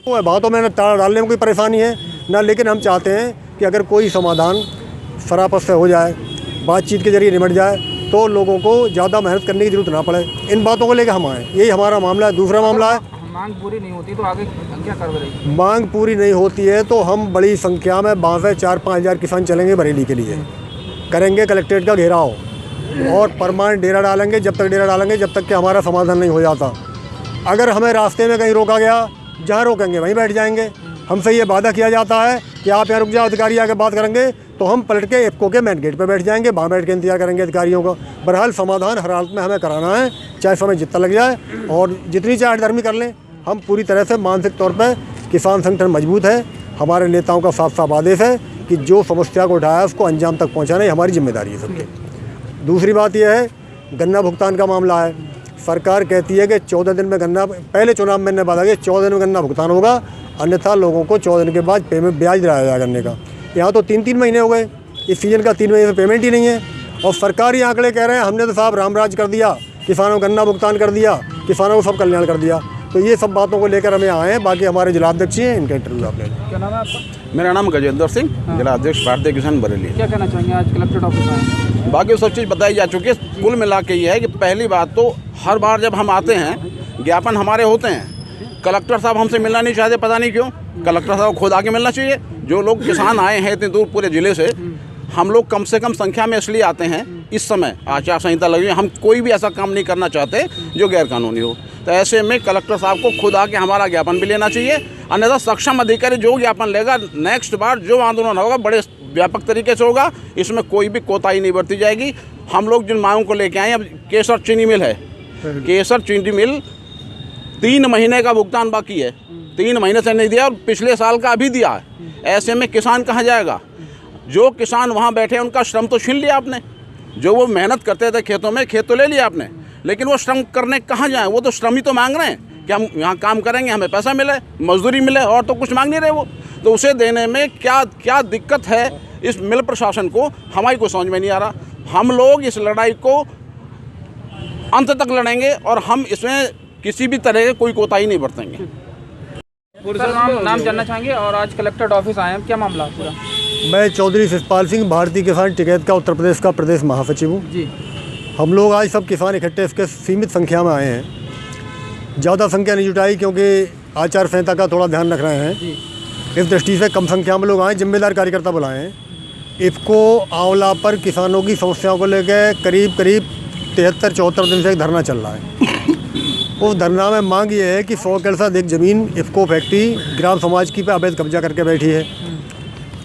तो बातों में न ताला डालने में कोई परेशानी है ना, लेकिन हम चाहते हैं कि अगर कोई समाधान सरापत से हो जाए, बातचीत के जरिए निमट जाए, तो लोगों को ज़्यादा मेहनत करने की ज़रूरत ना पड़े। इन बातों को लेकर हम आए, यही हमारा मामला है। दूसरा मामला है, मांग पूरी नहीं होती तो आगे क्या कार्रवाई? मांग पूरी नहीं होती है तो हम बड़ी संख्या में वहाँ से 4-5 हज़ार किसान चलेंगे बरेली के लिए, करेंगे कलेक्ट्रेट का घेराव और परमानेंट डेरा डालेंगे। जब तक डेरा डालेंगे जब तक कि हमारा समाधान नहीं हो जाता। अगर हमें रास्ते में कहीं रोका गया, जहाँ रोकेंगे वहीं बैठ जाएंगे। हमसे ये वादा किया जाता है कि आप यहाँ रुक जाओ, अधिकारी आके बात करेंगे, तो हम पलट के इफको के मेन गेट पे बैठ जाएंगे, वहाँ बैठ के इंतजार करेंगे अधिकारियों का। बहरहाल समाधान हर हालत में हमें कराना है, चाहे समय जितना लग जाए और जितनी चाहे हठधर्मी कर लें। हम पूरी तरह से मानसिक तौर पर किसान संगठन मजबूत है। हमारे नेताओं का साफ साफ आदेश है कि जो समस्या को उठाया उसको अंजाम तक पहुँचाना ही हमारी जिम्मेदारी है सबकी। दूसरी बात यह है, गन्ना भुगतान का मामला है। सरकार कहती है कि 14 दिन में गन्ना, पहले चुनाव में मैंने बात किया 14 दिन में गन्ना भुगतान होगा, अन्यथा लोगों को 14 दिन के बाद पेमेंट ब्याज दिलाया जाएगा गन्ने का। यहाँ तो 3-3 महीने हो गए, इस सीजन का 3 महीने से पेमेंट ही नहीं है। और सरकारी आंकड़े कह रहे हैं हमने तो साहब रामराज कर दिया, किसानों को गन्ना भुगतान कर दिया, किसानों को सब कल्याण कर दिया। तो ये सब बातों को लेकर हमें आए हैं। बाकी हमारे जिलाध्यक्ष हैं, इनका इंटरव्यू आप ले लें। क्या नाम है आपका? मेरा नाम गजेंद्र सिंह, जिलाध्यक्ष भारतीय किसान बरेली। क्या कहना चाहेंगे? आज कलेक्ट्रेट ऑफिस आए, बाकी सब चीज़ बताई जा चुकी है। कुल मिला के ये है कि पहली बात तो हर बार जब हम आते हैं ज्ञापन हमारे होते हैं, कलेक्टर साहब हमसे मिलना नहीं चाहते, पता नहीं क्यों। कलेक्टर साहब खुद आके मिलना चाहिए। जो लोग किसान आए हैं इतनी दूर पूरे ज़िले से, हम लोग कम से कम संख्या में इसलिए आते हैं, इस समय आचार संहिता लगी है, हम कोई भी ऐसा काम नहीं करना चाहते जो गैरकानूनी हो। तो ऐसे में कलेक्टर साहब को खुद आके हमारा ज्ञापन भी लेना चाहिए, अन्यथा सक्षम अधिकारी जो ज्ञापन लेगा नेक्स्ट बार जो आंदोलन होगा बड़े व्यापक तरीके से होगा, इसमें कोई भी कोताही नहीं बरती जाएगी। हम लोग जिन मांगों को लेके आए, अब केसर चीनी मिल है, केसर चीनी मिल 3 महीने का भुगतान बाकी है, 3 महीने से नहीं दिया और पिछले साल का अभी दिया है। ऐसे में किसान कहाँ जाएगा? जो किसान वहाँ बैठे हैं उनका श्रम तो छीन लिया आपने। जो वो मेहनत करते थे खेतों में, खेत तो ले लिया आपने, लेकिन वो श्रम करने कहाँ जाए? वो तो श्रम ही तो मांग रहे हैं कि हम यहाँ काम करेंगे, हमें पैसा मिले, मजदूरी मिले, और तो कुछ मांग नहीं रहे वो। तो उसे देने में क्या दिक्कत है इस मिल प्रशासन को, हमारी को समझ में नहीं आ रहा। हम लोग इस लड़ाई को अंत तक लड़ेंगे और हम इसमें किसी भी तरह की कोई कोताही नहीं बरतेंगे। नाम जानना चाहेंगे और आज कलेक्ट्रेट ऑफिस आए हैं, क्या मामला है पूरा? मैं चौधरी शिषपाल सिंह, भारतीय किसान टिकैत का उत्तर प्रदेश का प्रदेश महासचिव हूँ जी। हम लोग आज सब किसान इकट्ठे इसके सीमित संख्या में आए हैं। ज़्यादा संख्या नहीं जुटाई क्योंकि आचार संहिता का थोड़ा ध्यान रख रहे हैं जी। इस दृष्टि से कम संख्या में लोग आए, जिम्मेदार कार्यकर्ता बुलाए हैं। इफको आंवला पर किसानों की समस्याओं को लेकर करीब 73-74 दिन से एक धरना चल रहा है। उस धरना में मांग ये है कि 100 एकड़ से अधिक ज़मीन इफको फैक्ट्री ग्राम समाज की पे अवैध कब्जा करके बैठी है।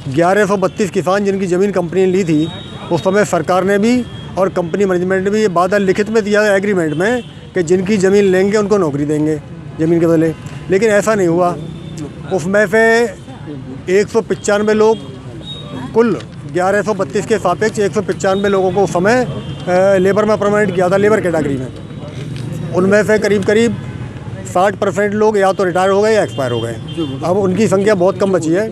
1132 किसान जिनकी ज़मीन कंपनी ने ली थी, उस समय सरकार ने भी और कंपनी मैनेजमेंट ने भी ये वादा लिखित में दिया एग्रीमेंट में कि जिनकी ज़मीन लेंगे उनको नौकरी देंगे ज़मीन के बदले, लेकिन ऐसा नहीं हुआ। उसमें से 195 लोग, कुल 1132 के सापेक्ष 195 लोगों को उस समय लेबर में परमानेंट किया था, लेबर कैटेगरी में। उनमें से करीब 60% लोग या तो रिटायर हो गए या एक्सपायर हो गए। अब उनकी संख्या बहुत कम बची है।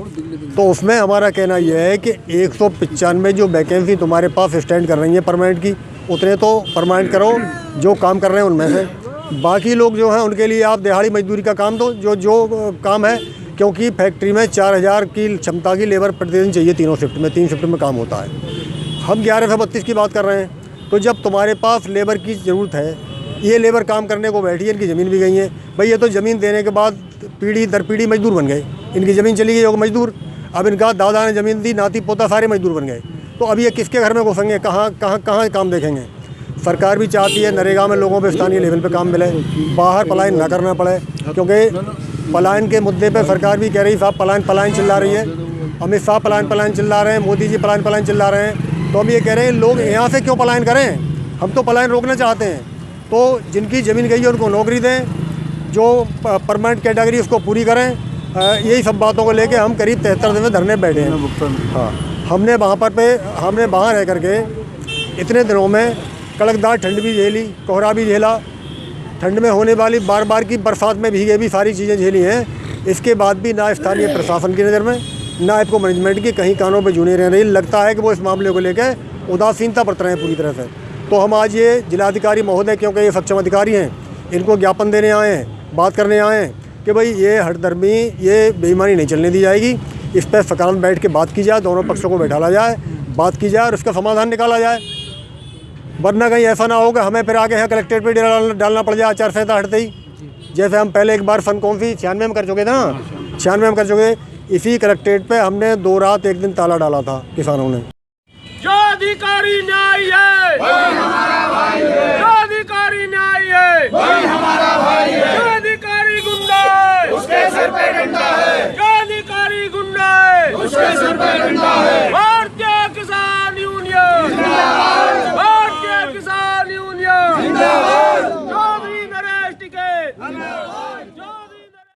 तो उसमें हमारा कहना यह है कि 195 जो वैकेंसी तुम्हारे पास स्टैंड कर रही है परमानेंट की, उतने तो परमानेंट करो जो काम कर रहे हैं उनमें से। बाकी लोग जो हैं उनके लिए आप दिहाड़ी मजदूरी का काम दो, जो काम है, क्योंकि फैक्ट्री में 4000 की क्षमता की लेबर प्रतिदिन चाहिए, 3 शिफ्ट में, 3 शिफ्ट में काम होता है। हम 1132 की बात कर रहे हैं। तो जब तुम्हारे पास लेबर की ज़रूरत है, ये लेबर काम करने को बैठी है, इनकी ज़मीन भी गई है भाई। ये तो ज़मीन देने के बाद पीढ़ी दर पीढ़ी मजदूर बन गए, इनकी ज़मीन चली गई, मजदूर। अब इनका दादा ने ज़मीन दी, नाती पोता सारे मजदूर बन गए। तो अब ये किसके घर में घुसेंगे? कहाँ काम देखेंगे? सरकार भी चाहती है नरेगा में लोगों पे स्थानीय लेवल पे काम मिले, बाहर पलायन ना करना पड़े, क्योंकि पलायन के मुद्दे पे सरकार भी कह रही साहब पलायन चिल्ला रही है। अमित शाह पलायन चिल्ला रहे हैं, मोदी जी पलायन चिल्ला रहे हैं। तो हम ये कह रहे हैं लोग यहाँ से क्यों पलायन करें? हम तो पलायन रोकना चाहते हैं। तो जिनकी ज़मीन गई है उनको नौकरी दें, जो परमानेंट कैटेगरी उसको पूरी करें। यही सब बातों को लेके हम करीब 73 दिन में धरने बैठे हैं। हाँ, हमने वहाँ रह करके इतने दिनों में कड़कदार ठंड भी झेली, कोहरा भी झेला, ठंड में होने वाली बार की बरसात में भीगे भी, सारी चीज़ें झेली हैं। इसके बाद भी ना स्थानीय प्रशासन की नज़र में, ना इफको मैनेजमेंट की कहीं कानों पे जूने रह रही। लगता है कि वो इस मामले को लेकर उदासीनता बरत रहे हैं पूरी तरह से। तो हम आज ये जिलाधिकारी महोदय, क्योंकि ये सक्षम अधिकारी हैं, इनको ज्ञापन देने आए हैं, बात करने आए हैं। कि भाई ये हठधर्मी, ये बेईमानी नहीं चलने दी जाएगी, इस पर सकारात्मक बैठ के बात की जाए, दोनों पक्षों को बैठाला जाए, बात की जाए और उसका समाधान निकाला जाए। वरना कहीं ऐसा ना हो कि हमें फिर आगे यहाँ कलेक्ट्रेट पे डालना पड़ जाए आचार संहिता हटते ही, जैसे हम पहले एक बार सन कौन सी 96 में कर चुके थे ना, 96 में कर चुके। इसी कलेक्ट्रेट पे हमने 2 रात 1 दिन ताला डाला था किसानों ने। जो अधिकारी न्याय है वही हमारा भाई है, जो अधिकारी न्याय है वही हमारा भाई है, जो अधिकारी गुंडा है उसके सर पे डंडा है, जो